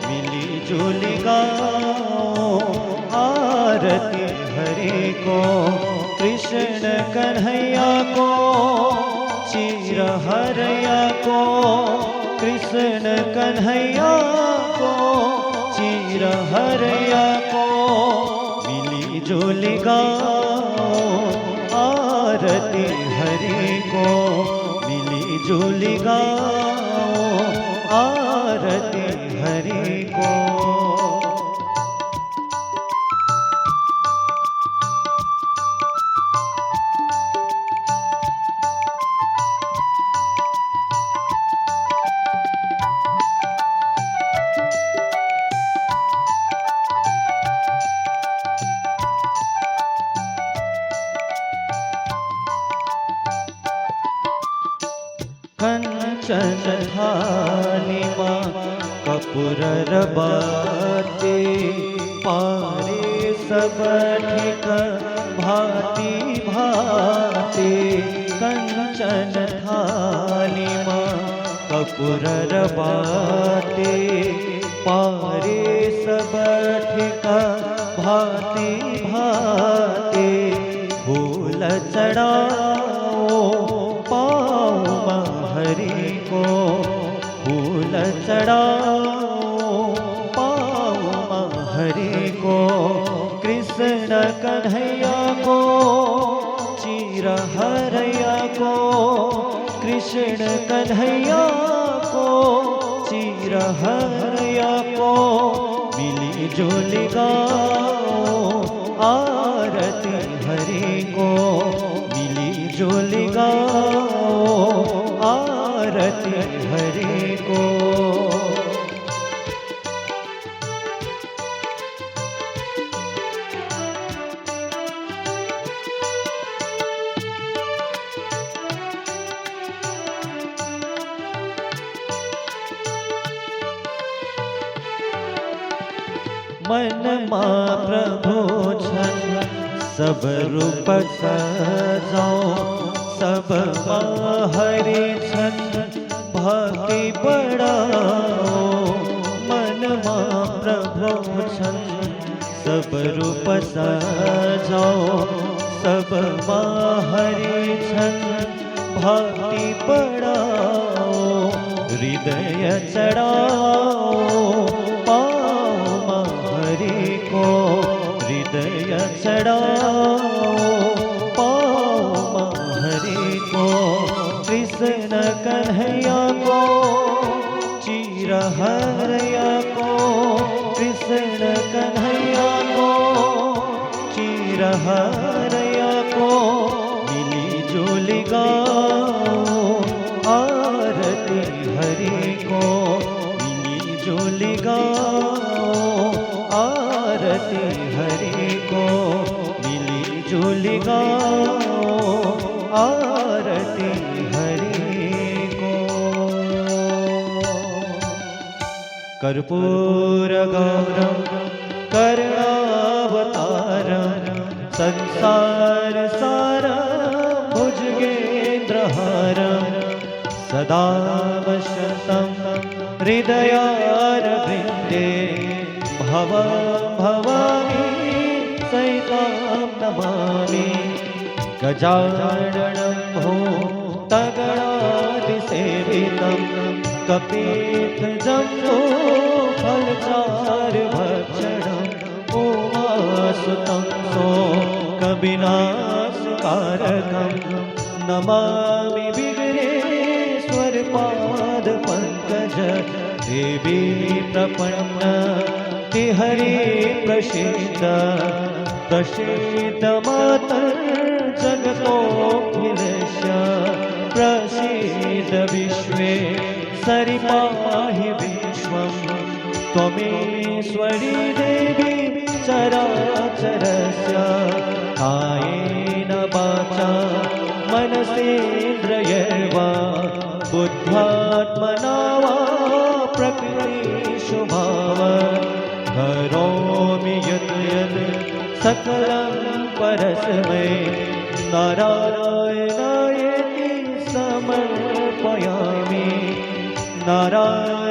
मिली जुली गाओ आरती हरि को, कृष्ण कन्हैया को, चीर हरया को, कृष्ण कन्हैया को, चीर हरया को। मिली जुली गाओ आरती हरि को, मिली जुली गाओ आरती हरि को। कंचन थाली मां कपूर रबाते, पारे सब ठीक भांति भांति। कंचन थाली मां कपूर रबाते, पारे सब ठीक भांति भांति। फूल चढ़ाओ पाओ हरि को, फूल चढ़ाओ पाओ हरि को, कृष्ण कन्हैया को, चीर हरया को, कृष्ण कन्हैया को, चीर हरया को। मिली जुली गाओ आरती हरि को, मिली जुली गाओ आरती हरि को। मन मां प्रभु छन सब रूप सजाओ, सब हरि छन भक्ति बढ़ाओ। मन मां प्रभु छन सब रूप सजाओ, सब हरि छन भक्ति बढ़ाओ। हृदय चढ़ाओ पाओ हरि को, हृदय चढ़ाओ पाओ हरि को, कृष्ण कन्हैया को, चीर हरया को, कृष्ण कन्हैया को, चीर हरया को। मिली जुली गाओ आरती हरि को, मिली जुली गाओ आरती हरि को, मिली जुली गाओ आरती हरि को। कर्पूर गौरम करुणावतारम, संसार सारम भुजगेन्द्रहारम, सदा वसतं हृदयारविन्दे। भवं भवामि सहितं नमामि, गजाननं भूतगणाधिसेवितं, कपित्थजम्बो फलचारुभक्षणं, उमासुतं शोकविनाशकारकं, नमामि विघ्नेश्वर पादपङ्कज। देवी प्रपन्न हरि प्रसीद, प्रसीद मातर जगतोऽखिलस्य, प्रसीद विश्वेश्वरि पाहि विश्वं। त्वमेश्वरी देवी चराचरस्य, कायेन वाचा मनसेन्द्रियैर्वा, बुद्ध्यात्मना वा प्रकृतिषु भाव। करोमि यत् यत् सकलं परस्मै नारायणायेति समर्पयामि नारायण